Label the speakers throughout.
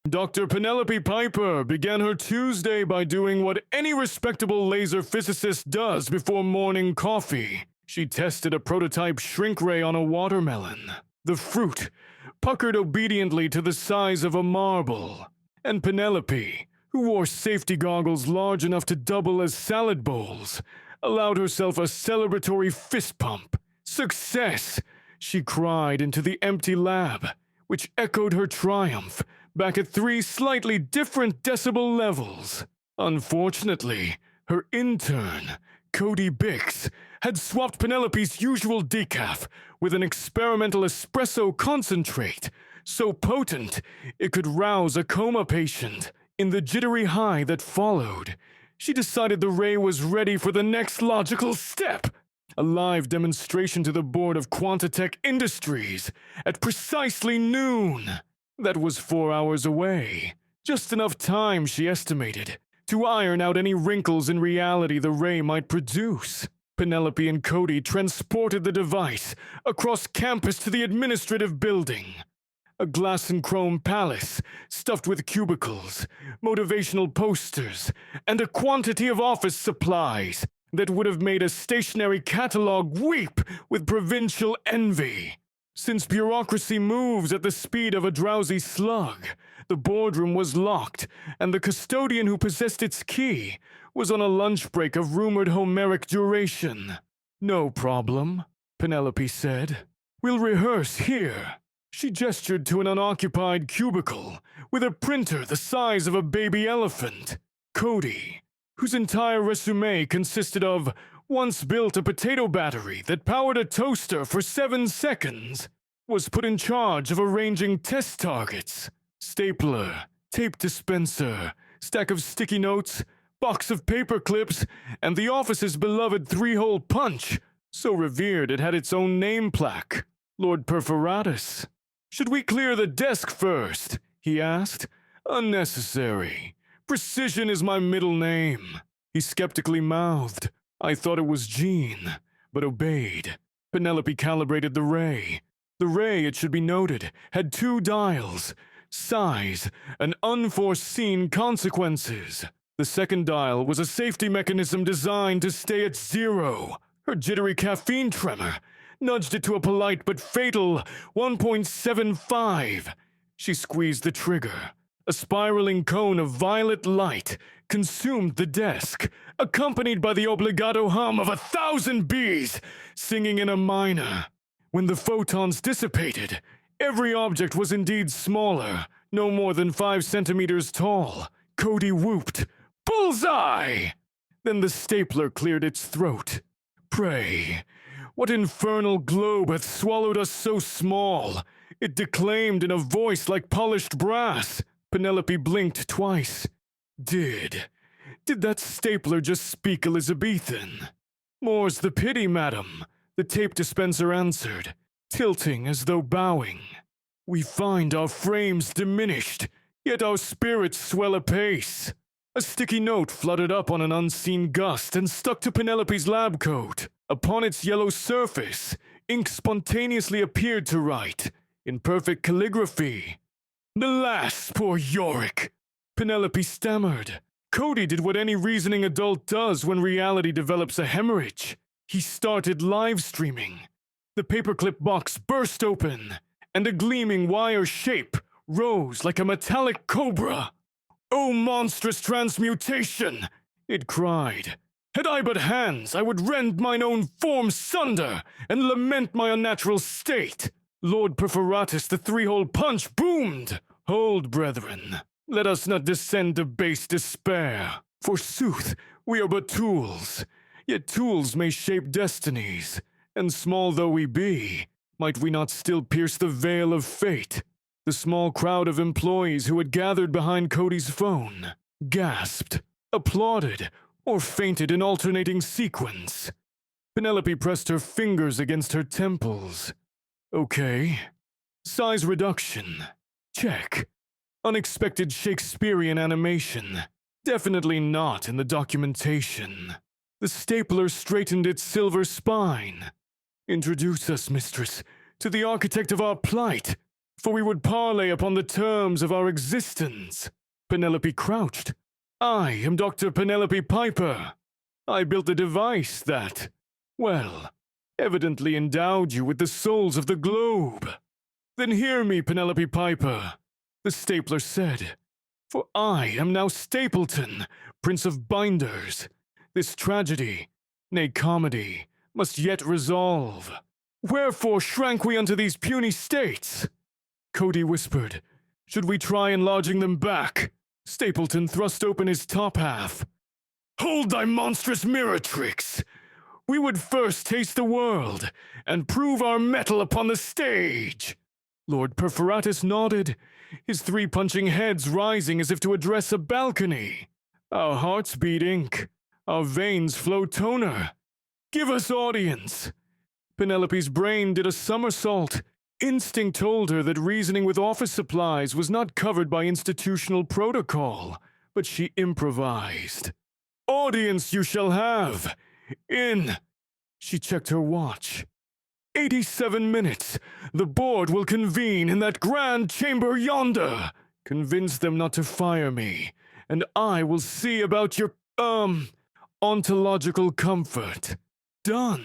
Speaker 1: Dr. Penelope Piper began her Tuesday by doing what any respectable laser physicist does before morning coffee. She tested a prototype shrink ray on a watermelon. The fruit puckered obediently to the size of a marble, and Penelope, who wore safety goggles large enough to double as salad bowls, allowed herself a celebratory fist pump. Success! She cried into the empty lab, which echoed her triumph back at 3 slightly different decibel levels. Unfortunately, her intern, Cody Bix, had swapped Penelope's usual decaf with an experimental espresso concentrate, so potent it could rouse a coma patient. In the jittery high that followed, she decided the ray was ready for the next logical step. A live demonstration to the board of Quantatech Industries at precisely noon. That was 4 hours away. Just enough time, she estimated, to iron out any wrinkles in reality the ray might produce. Penelope and Cody transported the device across campus to the administrative building. A glass and chrome palace stuffed with cubicles, motivational posters, and a quantity of office supplies that would have made a stationery catalog weep with provincial envy. Since bureaucracy moves at the speed of a drowsy slug, the boardroom was locked, and the custodian who possessed its key was on a lunch break of rumored Homeric duration. "No problem," Penelope said. "We'll rehearse here." She gestured to an unoccupied cubicle with a printer the size of a baby elephant. Cody, whose entire resume consisted of once built a potato battery that powered a toaster for 7 seconds, was put in charge of arranging test targets. Stapler, tape dispenser, stack of sticky notes, box of paperclips, and the office's beloved 3-hole punch, so revered it had its own name plaque, Lord Perforatus. "Should we clear the desk first?" he asked. "Unnecessary. Precision is my middle name," he skeptically mouthed. I thought it was Jean, but obeyed. Penelope calibrated the ray. The ray, it should be noted, had 2 dials: size and unforeseen consequences. The second dial was a safety mechanism designed to stay at 0. Her jittery caffeine tremor nudged it to a polite but fatal 1.75. She squeezed the trigger. A spiraling cone of violet light consumed the desk, accompanied by the obligato hum of 1,000 bees singing in a minor. When the photons dissipated, every object was indeed smaller, no more than 5 centimeters tall. Cody whooped, "Bullseye!" Then the stapler cleared its throat. "Pray, what infernal globe hath swallowed us so small?" It declaimed in a voice like polished brass. Penelope blinked twice. Did that stapler just speak Elizabethan? "More's the pity, madam," the tape dispenser answered, tilting as though bowing. "We find our frames diminished, yet our spirits swell apace." A sticky note fluttered up on an unseen gust and stuck to Penelope's lab coat. Upon its yellow surface, ink spontaneously appeared to write, in perfect calligraphy, "Alas, poor Yorick!" Penelope stammered. Cody did what any reasoning adult does when reality develops a hemorrhage. He started live streaming. The paperclip box burst open, and a gleaming wire shape rose like a metallic cobra. "O monstrous transmutation!" it cried. "Had I but hands, I would rend mine own form sunder and lament my unnatural state." Lord Perforatus the 3-hole punch boomed. "Hold, brethren. Let us not descend to base despair. Forsooth, we are but tools. Yet tools may shape destinies, and small though we be, might we not still pierce the veil of fate?" The small crowd of employees who had gathered behind Cody's phone gasped, applauded, or fainted in alternating sequence. Penelope pressed her fingers against her temples. Okay. Size reduction. Check. Unexpected Shakespearean animation. Definitely not in the documentation. The stapler straightened its silver spine. "Introduce us, mistress, to the architect of our plight," for we would parley upon the terms of our existence. Penelope crouched. I am Dr. Penelope Piper. I built the device that, well, evidently endowed you with the souls of the globe. Then hear me, Penelope Piper, the stapler said, for I am now Stapleton, Prince of Binders. This tragedy, nay comedy, must yet resolve. Wherefore shrank we unto these puny states? Cody whispered, should we try enlarging them back? Stapleton thrust open his top half. Hold thy monstrous mirror tricks! We would first taste the world, and prove our mettle upon the stage. Lord Perforatus nodded, his three punching heads rising as if to address a balcony. Our hearts beat ink, our veins flow toner. Give us audience. Penelope's brain did a somersault. Instinct told her that reasoning with office supplies was not covered by institutional protocol, but she improvised. Audience you shall have. In. She checked her watch. 87 minutes. The board will convene in that grand chamber yonder. Convince them not to fire me, and I will see about your, ontological comfort. Done,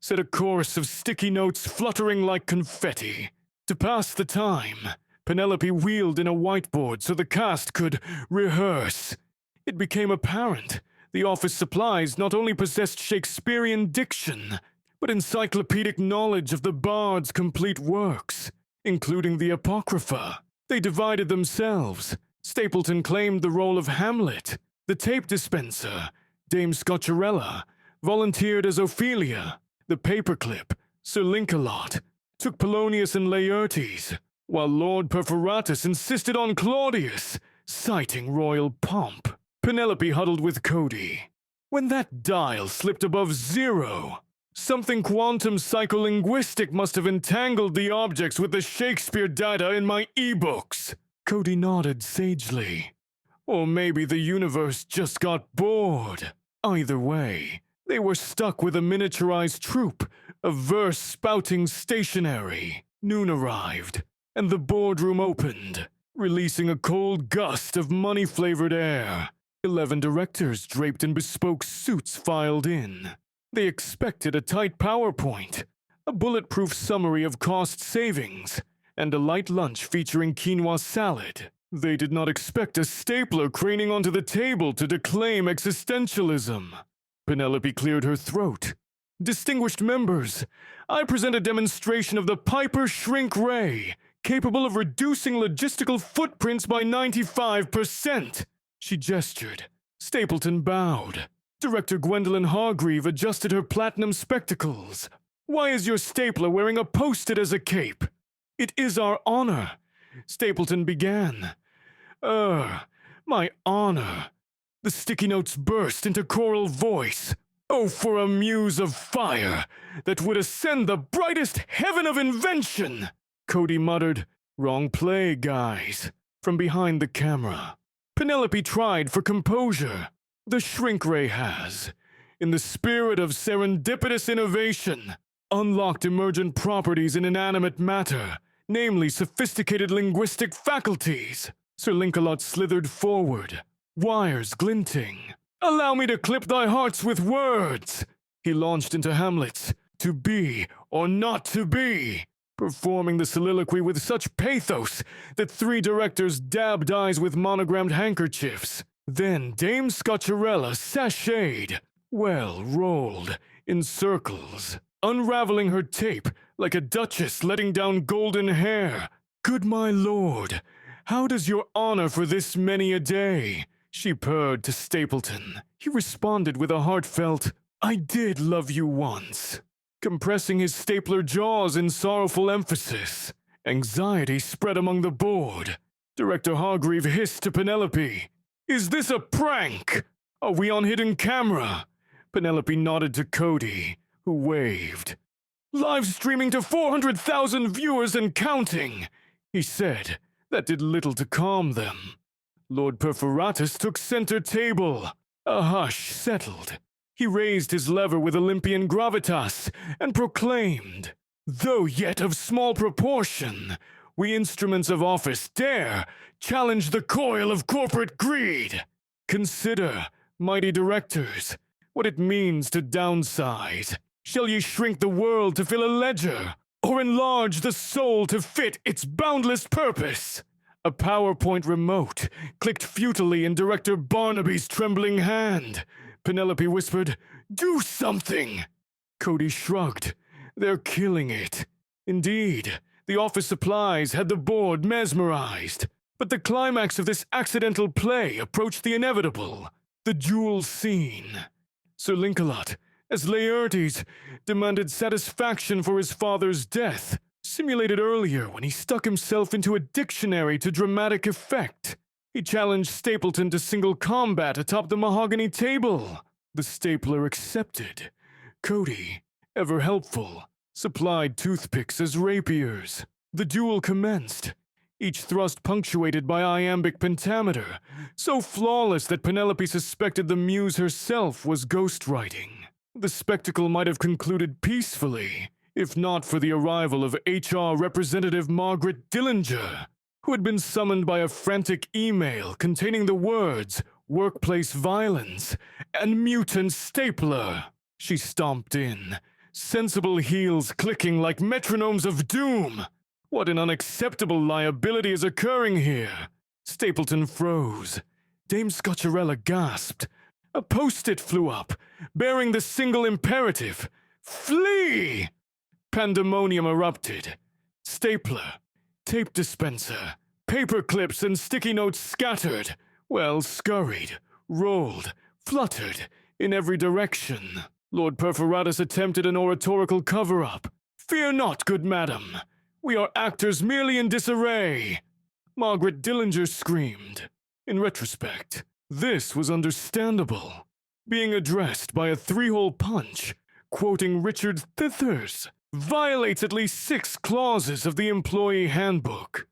Speaker 1: said a chorus of sticky notes fluttering like confetti. To pass the time, Penelope wheeled in a whiteboard so the cast could rehearse. It became apparent the office supplies not only possessed Shakespearean diction, but encyclopedic knowledge of the bard's complete works, including the Apocrypha. They divided themselves. Stapleton claimed the role of Hamlet. The tape dispenser, Dame Scotcherella, volunteered as Ophelia. The Paperclip, Sir Linkalot, took Polonius and Laertes, while Lord Perforatus insisted on Claudius, citing royal pomp. Penelope huddled with Cody. When that dial slipped above 0, something quantum psycholinguistic must have entangled the objects with the Shakespeare data in my e-books. Cody nodded sagely. Or maybe the universe just got bored. Either way, they were stuck with a miniaturized troupe of verse-spouting stationery. Noon arrived, and the boardroom opened, releasing a cold gust of money-flavored air. 11 directors draped in bespoke suits filed in. They expected a tight PowerPoint, a bulletproof summary of cost savings, and a light lunch featuring quinoa salad. They did not expect a stapler craning onto the table to declaim existentialism. Penelope cleared her throat. Distinguished members, I present a demonstration of the Piper Shrink Ray, capable of reducing logistical footprints by 95%. She gestured. Stapleton bowed. Director Gwendolyn Hargreave adjusted her platinum spectacles. Why is your stapler wearing a post-it as a cape? It is our honor. Stapleton began. My honor. The sticky notes burst into choral voice. Oh, for a muse of fire that would ascend the brightest heaven of invention! Cody muttered, wrong play, guys, from behind the camera. Penelope tried for composure. The Shrink Ray has, in the spirit of serendipitous innovation, unlocked emergent properties in inanimate matter, namely sophisticated linguistic faculties. Sir Linkalot slithered forward, wires glinting. Allow me to clip thy hearts with words! He launched into Hamlet's to be or not to be, performing the soliloquy with such pathos that 3 directors dabbed eyes with monogrammed handkerchiefs. Then Dame Scotcherella sashayed, rolled, in circles, unraveling her tape like a duchess letting down golden hair. Good my lord, how does your honor for this many a day? She purred to Stapleton. He responded with a heartfelt, I did love you once, compressing his stapler jaws in sorrowful emphasis. Anxiety spread among the board. Director Hargreave hissed to Penelope, Is this a prank? Are we on hidden camera? Penelope nodded to Cody, who waved. Live streaming to 400,000 viewers and counting, he said. That did little to calm them. Lord Perforatus took center table. A hush settled. He raised his lever with Olympian gravitas and proclaimed, Though yet of small proportion, we instruments of office dare challenge the coil of corporate greed. Consider, mighty directors, what it means to downsize. Shall ye shrink the world to fill a ledger, or enlarge the soul to fit its boundless purpose? A PowerPoint remote clicked futilely in Director Barnaby's trembling hand. Penelope whispered, "Do something!" Cody shrugged. "They're killing it." Indeed, the office supplies had the board mesmerized. But the climax of this accidental play approached the inevitable, the duel scene. Sir Lincolot, as Laertes, demanded satisfaction for his father's death, simulated earlier when he stuck himself into a dictionary to dramatic effect. He challenged Stapleton to single combat atop the mahogany table. The stapler accepted. Cody, ever helpful, supplied toothpicks as rapiers. The duel commenced, each thrust punctuated by iambic pentameter, so flawless that Penelope suspected the muse herself was ghostwriting. The spectacle might have concluded peacefully, if not for the arrival of HR Representative Margaret Dillinger, who had been summoned by a frantic email containing the words "workplace violence" and "mutant stapler." She stomped in, sensible heels clicking like metronomes of doom. What an unacceptable liability is occurring here! Stapleton froze. Dame Scotcherella gasped. A post-it flew up, bearing the single imperative: "Flee!" Pandemonium erupted. Stapler, tape dispenser, paperclips and sticky notes scattered, scurried, rolled, fluttered in every direction. Lord Perforatus attempted an oratorical cover-up. "Fear not, good madam. We are actors merely in disarray." Margaret Dillinger screamed. In retrospect, this was understandable. Being addressed by a three-hole punch, quoting Richard Thithers, violates at least 6 clauses of the employee handbook.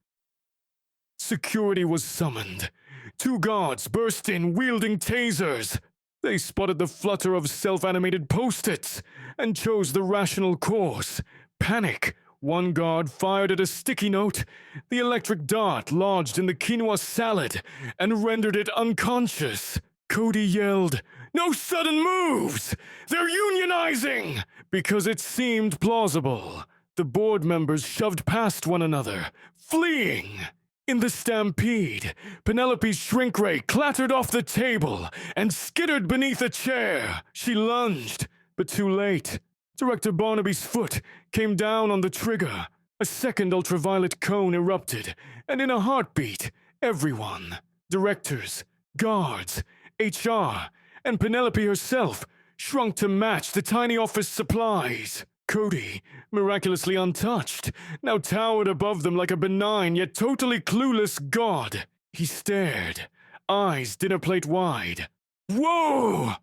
Speaker 1: Security was summoned. 2 guards burst in wielding tasers. They spotted the flutter of self-animated post-its and chose the rational course: panic. 1 guard fired at a sticky note. The electric dart lodged in the quinoa salad and rendered it unconscious. Cody yelled, "No sudden moves! They're unionizing!" Because it seemed plausible. The board members shoved past one another, fleeing. In the stampede, Penelope's shrink ray clattered off the table and skittered beneath a chair. She lunged, but too late. Director Barnaby's foot came down on the trigger. A second ultraviolet cone erupted, and in a heartbeat, everyone, directors, guards, HR, and Penelope herself, shrunk to match the tiny office supplies. Cody, miraculously untouched, now towered above them like a benign yet totally clueless god. He stared, eyes dinner plate wide. "Whoa!"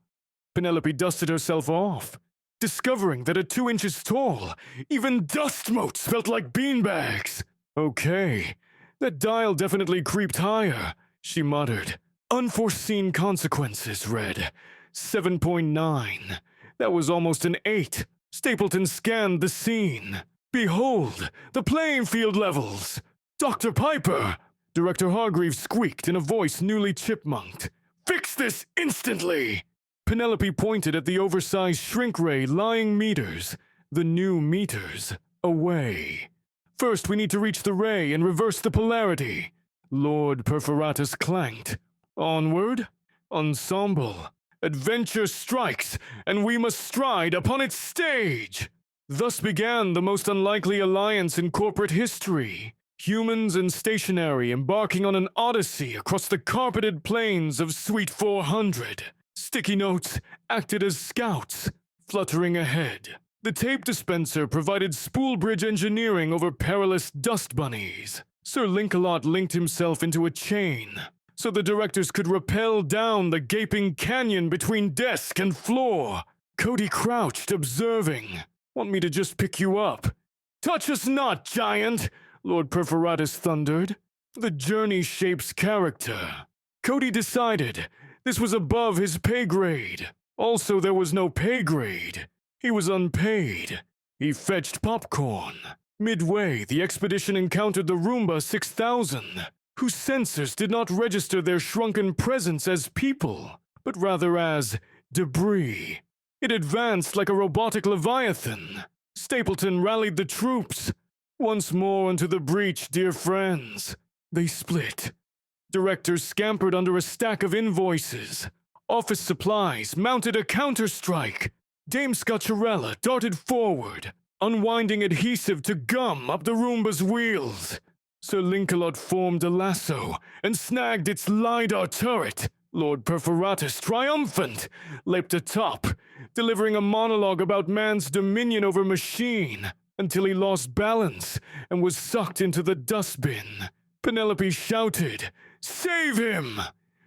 Speaker 1: Penelope dusted herself off, discovering that at 2 inches tall, even dust motes felt like beanbags. "Okay, that dial definitely creeped higher," she muttered. "Unforeseen consequences," read. 7.9. That was almost an 8. Stapleton scanned the scene. "Behold, the playing field levels! Dr. Piper!" Director Hargreaves squeaked in a voice newly chipmunked. "Fix this instantly!" Penelope pointed at the oversized shrink ray lying meters, the new meters, away. "First, we need to reach the ray and reverse the polarity." Lord Perforatus clanked. "Onward, ensemble. Adventure strikes, and we must stride upon its stage." Thus began the most unlikely alliance in corporate history. Humans and Stationery embarking on an odyssey across the carpeted plains of Suite 400. Sticky notes acted as scouts, fluttering ahead. The tape dispenser provided spool bridge engineering over perilous dust bunnies. Sir Lincolot linked himself into a chain, so the directors could rappel down the gaping canyon between desk and floor. Cody crouched, observing. "Want me to just pick you up?" "Touch us not, giant!" Lord Perforatus thundered. "The journey shapes character." Cody decided this was above his pay grade. Also, there was no pay grade. He was unpaid. He fetched popcorn. Midway, the expedition encountered the Roomba 6000, whose sensors did not register their shrunken presence as people, but rather as debris. It advanced like a robotic leviathan. Stapleton rallied the troops. Once more into the breach, dear friends. They split. Directors scampered under a stack of invoices. Office supplies mounted a counter-strike. Dame Scotcherella darted forward, unwinding adhesive to gum up the Roomba's wheels. Sir Lincolot formed a lasso and snagged its lidar turret. Lord Perforatus, triumphant, leapt atop, delivering a monologue about man's dominion over machine, until he lost balance and was sucked into the dustbin. Penelope shouted, "Save him!"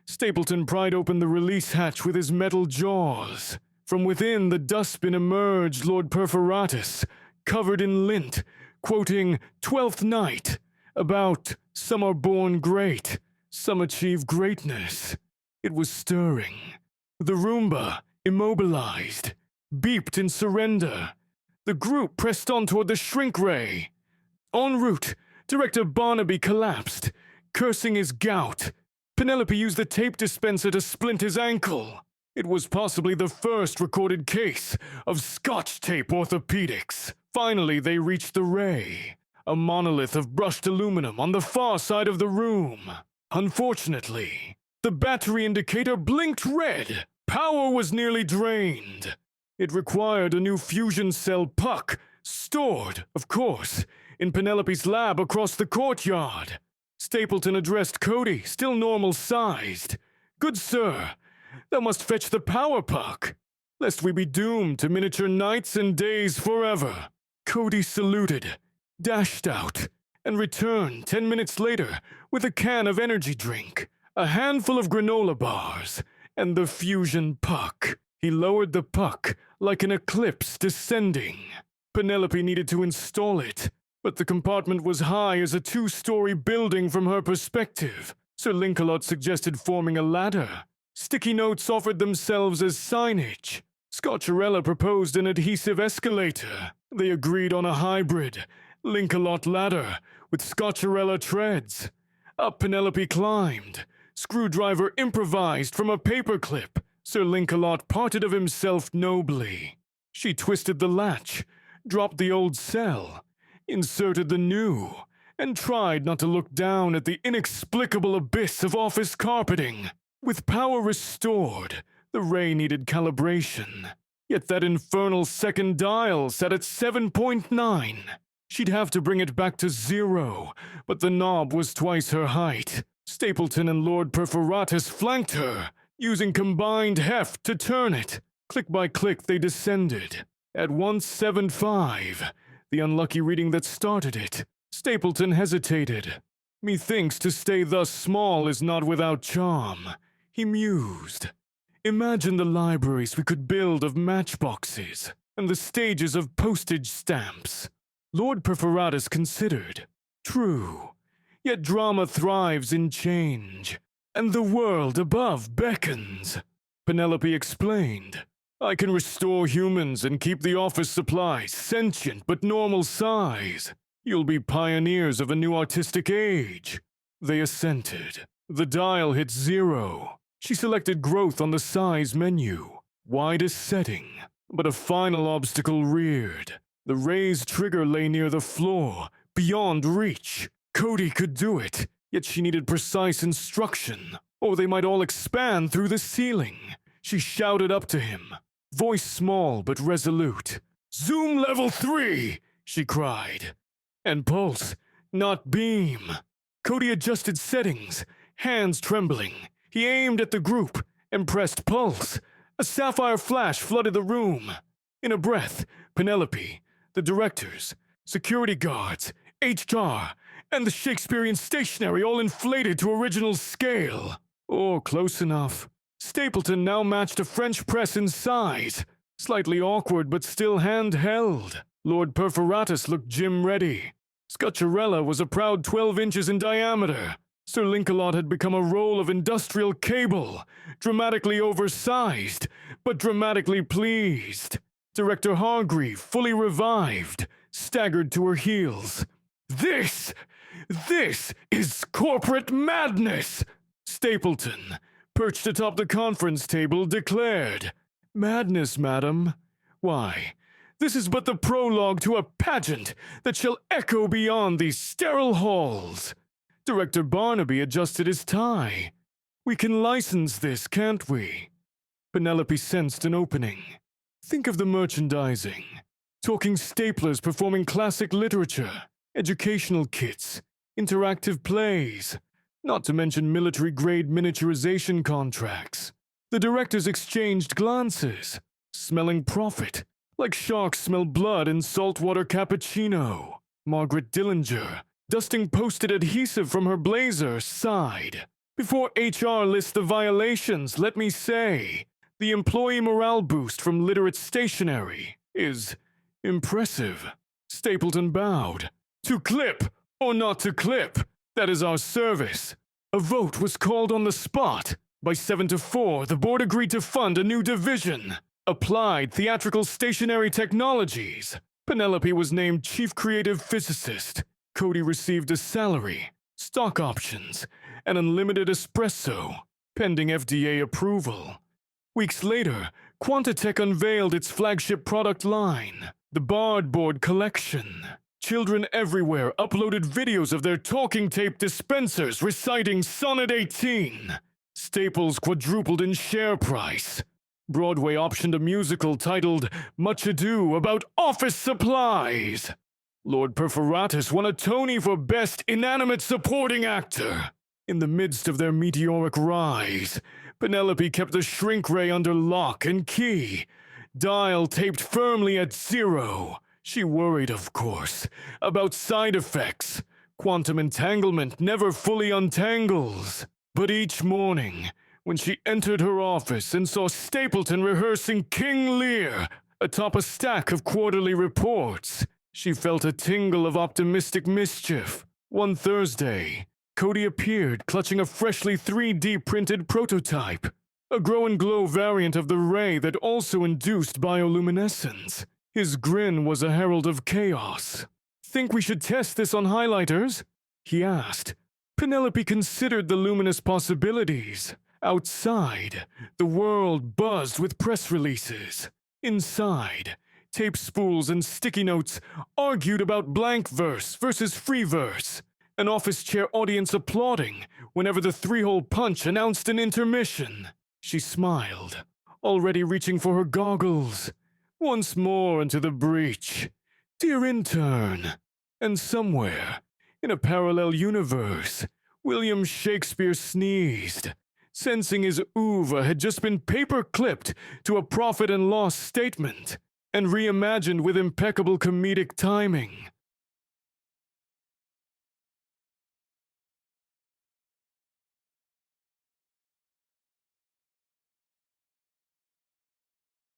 Speaker 1: Stapleton pried open the release hatch with his metal jaws. From within the dustbin emerged Lord Perforatus, covered in lint, quoting "Twelfth Night," about "Some are born great, some achieve greatness." It was stirring. The Roomba, immobilized, beeped in surrender. The group pressed on toward the shrink ray. En route, Director Barnaby collapsed, cursing his gout. Penelope used the tape dispenser to splint his ankle. It was possibly the first recorded case of Scotch tape orthopedics. Finally, they reached the ray, a monolith of brushed aluminum on the far side of the room. Unfortunately, the battery indicator blinked red. Power was nearly drained. It required a new fusion cell puck, stored, of course, in Penelope's lab across the courtyard. Stapleton addressed Cody, still normal-sized. "Good sir, thou must fetch the power puck, lest we be doomed to miniature nights and days forever." Cody saluted, dashed out, and returned 10 minutes later with a can of energy drink, a handful of granola bars, and the fusion puck. He lowered the puck like an eclipse descending. Penelope needed to install it, but the compartment was high as a 2-story building from her perspective. Sir Lincolot suggested forming a ladder. Sticky notes offered themselves as signage. Scotcherella proposed an adhesive escalator. They agreed on a hybrid, Lincolot ladder, with Scotcherella treads. Up Penelope climbed. Screwdriver improvised from a paperclip. Sir Lincolot parted of himself nobly. She twisted the latch, dropped the old cell, inserted the new, and tried not to look down at the inexplicable abyss of office carpeting. With power restored, the ray needed calibration. Yet that infernal second dial sat at 7.9. She'd have to bring it back to 0, but the knob was twice her height. Stapleton and Lord Perforatus flanked her, using combined heft to turn it. Click by click they descended. At 175, the unlucky reading that started it, Stapleton hesitated. "Methinks to stay thus small is not without charm," he mused. "Imagine the libraries we could build of matchboxes, and the stages of postage stamps." Lord Perforatus considered. True, yet drama thrives in change, and the world above beckons. Penelope explained, "I can restore humans and keep the office supplies sentient but normal size. You'll be pioneers of a new artistic age." They assented. The dial hit 0. She selected growth on the size menu, widest setting, but a final obstacle reared. The ray's trigger lay near the floor, beyond reach. Cody could do it, yet she needed precise instruction, or they might all expand through the ceiling. She shouted up to him, voice small but resolute. "Zoom level 3, she cried. And pulse, not beam. Cody adjusted settings, hands trembling. He aimed at the group and pressed pulse. A sapphire flash flooded the room. In a breath, Penelope, the directors, security guards, HR, and the Shakespearean Stationery all inflated to original scale. Or close enough. Stapleton now matched a French press in size, slightly awkward but still handheld. Lord Perforatus looked gym-ready. Scotcherella was a proud 12 inches in diameter. Sir Lincolot had become a roll of industrial cable, dramatically oversized, but dramatically pleased. Director Hargreave, fully revived, staggered to her heels. This is corporate madness! Stapleton, perched atop the conference table, declared. Madness, madam? Why, this is but the prologue to a pageant that shall echo beyond these sterile halls. Director Barnaby adjusted his tie. We can license this, can't we? Penelope sensed an opening. Think of the merchandising. Talking staplers performing classic literature, educational kits, interactive plays, not to mention military-grade miniaturization contracts. The directors exchanged glances, smelling profit, like sharks smell blood in saltwater cappuccino. Margaret Dillinger, dusting posted adhesive from her blazer, sighed. Before HR lists the violations, let me say, the employee morale boost from Literate Stationery is impressive. Stapleton bowed. To clip or not to clip, that is our service. A vote was called on the spot. By 7-4, the board agreed to fund a new division, Applied Theatrical Stationery Technologies. Penelope was named Chief Creative Physicist. Cody received a salary, stock options, and unlimited espresso, pending FDA approval. Weeks later, Quantatech unveiled its flagship product line, the Bardboard Collection. Children everywhere uploaded videos of their talking tape dispensers reciting Sonnet 18. Staples quadrupled in share price. Broadway optioned a musical titled Much Ado About Office Supplies. Lord Perforatus won a Tony for Best Inanimate Supporting Actor. In the midst of their meteoric rise, Penelope kept the shrink ray under lock and key, dial taped firmly at 0. She worried, of course, about side effects. Quantum entanglement never fully untangles. But each morning, when she entered her office and saw Stapleton rehearsing King Lear atop a stack of quarterly reports, she felt a tingle of optimistic mischief. One Thursday, Cody appeared clutching a freshly 3D printed prototype, a grow and glow variant of the ray that also induced bioluminescence. His grin was a herald of chaos. Think we should test this on highlighters? He asked. Penelope considered the luminous possibilities. Outside, the world buzzed with press releases. Inside, tape spools and sticky notes argued about blank verse versus free verse. An office chair audience applauding whenever the three-hole punch announced an intermission. She smiled, already reaching for her goggles. Once more into the breach. Dear intern. And somewhere, in a parallel universe, William Shakespeare sneezed, sensing his oeuvre had just been paper-clipped to a profit and loss statement, and reimagined with impeccable comedic timing.